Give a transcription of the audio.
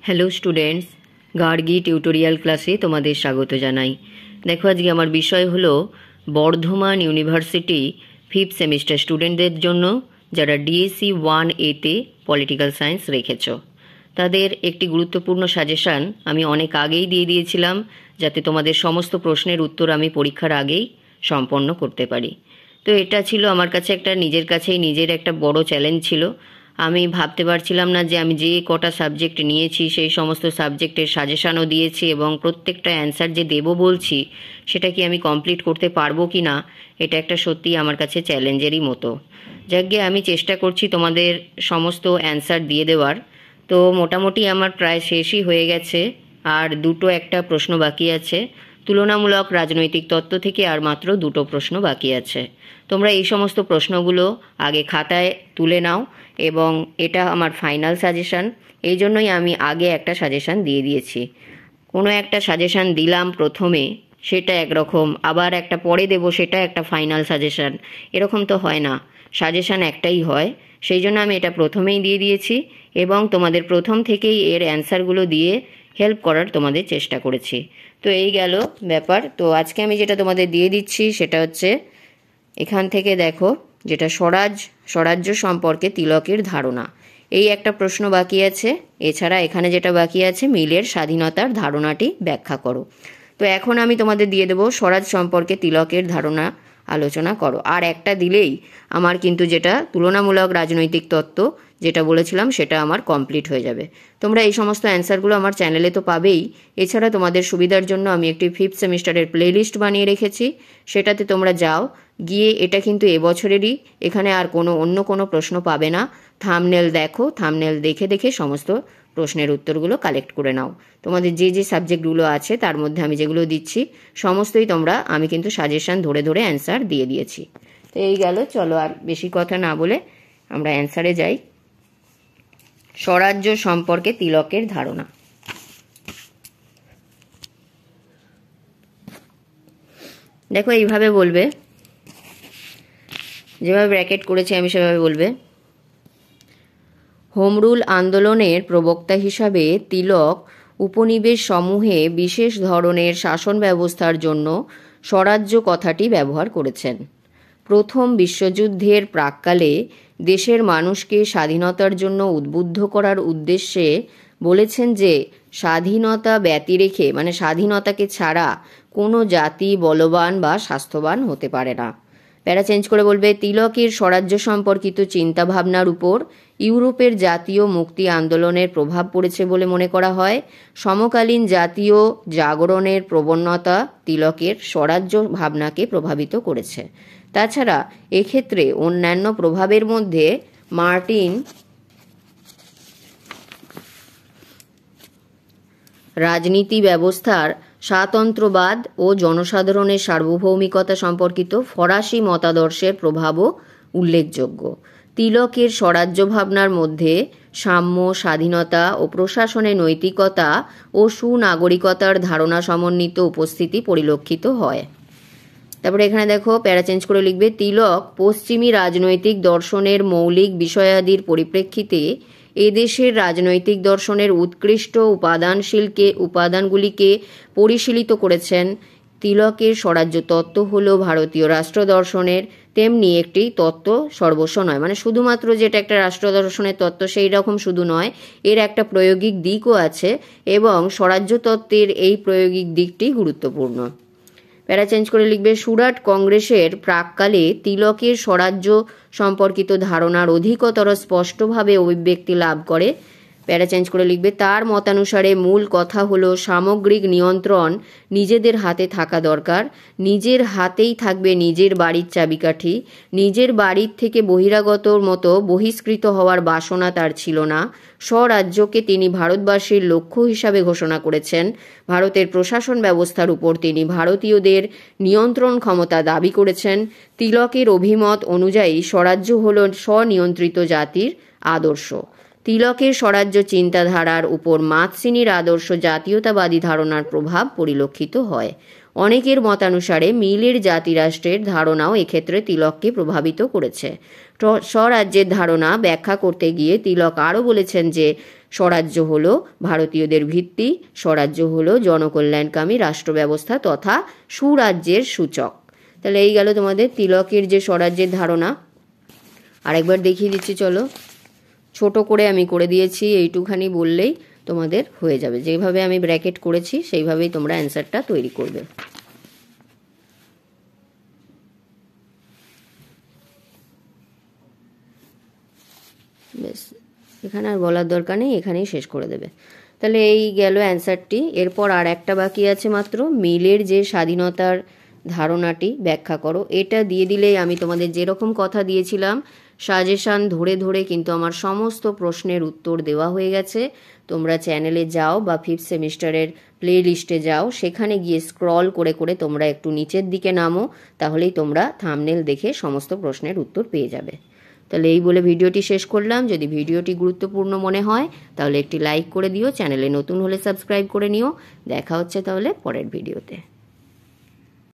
Hello students, Gargi tutorial ক্লাসে তোমাদের স্বাগত জানাই। দেখো, আজকে আমার বিষয় হলো বর্ধমান ইউনিভার্সিটি 5th সেমিস্টার স্টুডেন্টদের জন্য যারা ডিএসসি 1A-তে পলিটিক্যাল সায়েন্স রেখেছ। তাদের একটি গুরুত্বপূর্ণ সাজেশান আমি অনেক আগেই দিয়ে দিয়েছিলাম, যাতে তোমাদের সমস্ত প্রশ্নের উত্তর আমি পরীক্ষার আগেই সম্পন্ন করতে পারি। তো এটা ছিল আমার কাছে নিজের একটা বড় চ্যালেঞ্জ ছিল। আমি ভাবতে পারছিলাম না যে আমি যে কটা সাবজেক্ট নিয়েছি সেই সমস্ত সাবজেক্টের সাজেশানও দিয়েছি এবং প্রত্যেকটা অ্যান্সার যে দেবো বলছি সেটা কি আমি কমপ্লিট করতে পারবো কি না, এটা একটা সত্যিই আমার কাছে চ্যালেঞ্জেরই মতো। যাকে আমি চেষ্টা করছি তোমাদের সমস্ত অ্যান্সার দিয়ে দেওয়ার। তো মোটামুটি আমার প্রায় শেষই হয়ে গেছে, আর একটা প্রশ্ন বাকি আছে। তুলনামূলক রাজনৈতিক তত্ত্ব থেকে আর মাত্র 2টো প্রশ্ন বাকি আছে। তোমরা এই সমস্ত প্রশ্নগুলো আগে খাতায় তুলে নাও, এবং এটা আমার ফাইনাল সাজেশান। এই জন্যই আমি আগে একটা সাজেশান দিয়ে দিয়েছি। কোনো একটা সাজেশান দিলাম প্রথমে, সেটা একরকম, আবার একটা পরে দেবো, সেটা একটা ফাইনাল সাজেশান। এরকম তো হয় না, সাজেশান একটাই হয়। সেই জন্য আমি এটা প্রথমেই দিয়ে দিয়েছি এবং তোমাদের প্রথম থেকেই এর অ্যান্সারগুলো দিয়ে হেল্প করার তোমাদের চেষ্টা করেছি। তো এই গেল ব্যাপার। তো আজকে আমি যেটা তোমাদের দিয়ে দিচ্ছি সেটা হচ্ছে এখান থেকে দেখো, যেটা স্বরাজ্য সম্পর্কে তিলকের ধারণা, এই একটা প্রশ্ন বাকি আছে। এছাড়া এখানে যেটা বাকি আছে, মিলের স্বাধীনতার ধারণাটি ব্যাখ্যা করো। তো এখন আমি তোমাদের দিয়ে দেবো স্বরাজ সম্পর্কে তিলকের ধারণা আলোচনা করো। আর একটা দিলেই আমার কিন্তু যেটা তুলনামূলক রাজনৈতিক তত্ত্ব যেটা বলেছিলাম সেটা আমার কমপ্লিট হয়ে যাবে। তোমরা এই সমস্ত অ্যান্সারগুলো আমার চ্যানেলে তো পাবেই। এছাড়া তোমাদের সুবিধার জন্য আমি একটি 5th সেমিস্টারের প্লেলিস্ট বানিয়ে রেখেছি, সেটাতে তোমরা যাও, গিয়ে এটা কিন্তু এবছরেরই, এখানে আর অন্য কোনো প্রশ্ন পাবে না। থাম্বনেল দেখো, থাম্বনেল দেখে দেখে সমস্ত প্রশ্নের উত্তরগুলো কালেক্ট করে নাও। তোমাদের যে যে সাবজেক্টগুলো আছে তার মধ্যে আমি যেগুলো দিচ্ছি সমস্তই আমি কিন্তু সাজেশান ধরে ধরে অ্যান্সার দিয়ে দিয়েছি। তো এই গেল, চলো আর বেশি কথা না বলে আমরা অ্যান্সারে যাই। স্বরাজ্য সম্পর্কে তিলকের ধারণা। দেখো, এইভাবে বলবে, যেভাবে ব্র্যাকেট করেছি আমি সেভাবে বলবে। হোম রুল আন্দোলনের প্রবক্তা হিসাবে তিলক উপনিবেশ সমূহে বিশেষ ধরনের শাসন ব্যবস্থার জন্য স্বরাজ্য কথাটি ব্যবহার করেছেন। প্রথম বিশ্বযুদ্ধের প্রাক্কালে দেশের মানুষকে স্বাধীনতার জন্য উদ্বুদ্ধ করার উদ্দেশ্যে বলেছেন যে স্বাধীনতা ব্যতিরেখে, মানে স্বাধীনতাকে ছাড়া কোনো জাতি বলবান বা স্বাস্থ্যবান হতে পারে না। প্যারা চেঞ্জ করে বলবে, তিলকের স্বরাজ্য সম্পর্কিত চিন্তাভাবনার উপর ইউরোপের জাতীয় মুক্তি আন্দোলনের প্রভাব পড়েছে বলে মনে করা হয়। সমকালীন জাতীয় জাগরণের প্রবণতা তিলকের স্বরাজ্য ভাবনাকে প্রভাবিত করেছে। তাছাড়া এক্ষেত্রে অন্যান্য প্রভাবের মধ্যে মার্টিন রাজনীতি ব্যবস্থার স্বাতন্ত্র্যবাদ ও জনসাধারণের সার্বভৌমিকতা সম্পর্কিত ফরাসি মতাদর্শের প্রভাবও উল্লেখযোগ্য। তিলকের স্বরাজ্য ভাবনার মধ্যে সাম্য, স্বাধীনতা ও প্রশাসনে নৈতিকতা ও সুনাগরিকতার ধারণা সমন্বিত উপস্থিতি পরিলক্ষিত হয়। তারপরে এখানে দেখো, প্যারা চেঞ্জ করে লিখবে, তিলক পশ্চিমী রাজনৈতিক দর্শনের মৌলিক বিষয়াদির পরিপ্রেক্ষিতে এদেশের রাজনৈতিক দর্শনের উৎকৃষ্ট উপাদানগুলিকে পরিশীলিত করেছেন। তিলকের স্বরাজ্য তত্ত্ব হল ভারতীয় রাষ্ট্র দর্শনের তেমনি একটি তত্ত্ব, সর্বস্ব নয়। মানে শুধুমাত্র যেটা একটা রাষ্ট্র দর্শনের তত্ত্ব সেই রকম শুধু নয়, এর একটা প্রায়োগিক দিকও আছে এবং স্বরাজ্য তত্ত্বের এই প্রায়োগিক দিকটি গুরুত্বপূর্ণ। প্যারা চেঞ্জ করে লিখবে, সুরাট কংগ্রেসের প্রাক্কালে তিলকের স্বরাজ্য সম্পর্কিত ধারণার অধিকতর স্পষ্টভাবে অভিব্যক্তি লাভ করে। প্যারা চেঞ্জ করে লিখবে, তার মতানুসারে মূল কথা হলো সামগ্রিক নিয়ন্ত্রণ নিজেদের হাতে থাকা দরকার। নিজের হাতেই থাকবে নিজের বাড়ির চাবিকাঠি। নিজের বাড়ির থেকে বহিরাগতর মতো বহিষ্কৃত হওয়ার বাসনা তার ছিল না। স্বরাজ্যকে তিনি ভারতবাসীর লক্ষ্য হিসাবে ঘোষণা করেছেন। ভারতের প্রশাসন ব্যবস্থার উপর তিনি ভারতীয়দের নিয়ন্ত্রণ ক্ষমতা দাবি করেছেন। তিলকের অভিমত অনুযায়ী স্বরাজ্য হল স্বনিয়ন্ত্রিত জাতির আদর্শ। তিলকের স্বরাজ্য চিন্তাধারার উপর মাতসিনীর আদর্শ জাতীয়তাবাদী ধারণার প্রভাব পরিলক্ষিত হয়। অনেকের মতানুসারে মিলের জাতিরাষ্ট্রের ধারণাও এক্ষেত্রে তিলককে প্রভাবিত করেছে। স্বরাজ্যের ধারণা ব্যাখ্যা করতে গিয়ে তিলক আরও বলেছেন যে স্বরাজ্য হলো ভারতীয়দের ভিত্তি, স্বরাজ্য হলো জনকল্যাণকামী রাষ্ট্র ব্যবস্থা তথা সুরাজ্যের সূচক। তাহলে এই গেল তোমাদের তিলকের যে স্বরাজ্যের ধারণা। আরেকবার দেখিয়ে দিচ্ছি, চলো। ছোট করে আমি করে দিয়েছি, এইটুখানি বললেই তোমাদের হয়ে যাবে। যেভাবে আমি ব্র্যাকেট করেছি সেইভাবেই তোমরা অ্যান্সারটা তৈরি করবে। বেশ, এখানে আর বলার দরকার নেই, এখানেই শেষ করে দেবে। তাহলে এই গেল অ্যান্সারটি। এরপর আর একটা বাকি আছে মাত্র, মিলের যে স্বাধীনতার ধারণাটি ব্যাখ্যা করো। এটা দিয়ে দিলেই আমি তোমাদের যেরকম কথা দিয়েছিলাম সাজেশান ধরে ধরে কিন্তু আমার সমস্ত প্রশ্নের উত্তর দেওয়া হয়ে গেছে। তোমরা চ্যানেলে যাও বা ফিফথ সেমিস্টারের প্লে লিস্টে যাও, সেখানে গিয়ে স্ক্রল করে করে তোমরা একটু নিচের দিকে নামো, তাহলেই তোমরা থাম্বনেল দেখে সমস্ত প্রশ্নের উত্তর পেয়ে যাবে। তাহলে এই বলে ভিডিওটি শেষ করলাম। যদি ভিডিওটি গুরুত্বপূর্ণ মনে হয় তাহলে একটি লাইক করে দিও, চ্যানেলে নতুন হলে সাবস্ক্রাইব করে নিও। দেখা হচ্ছে তাহলে পরের ভিডিওতে।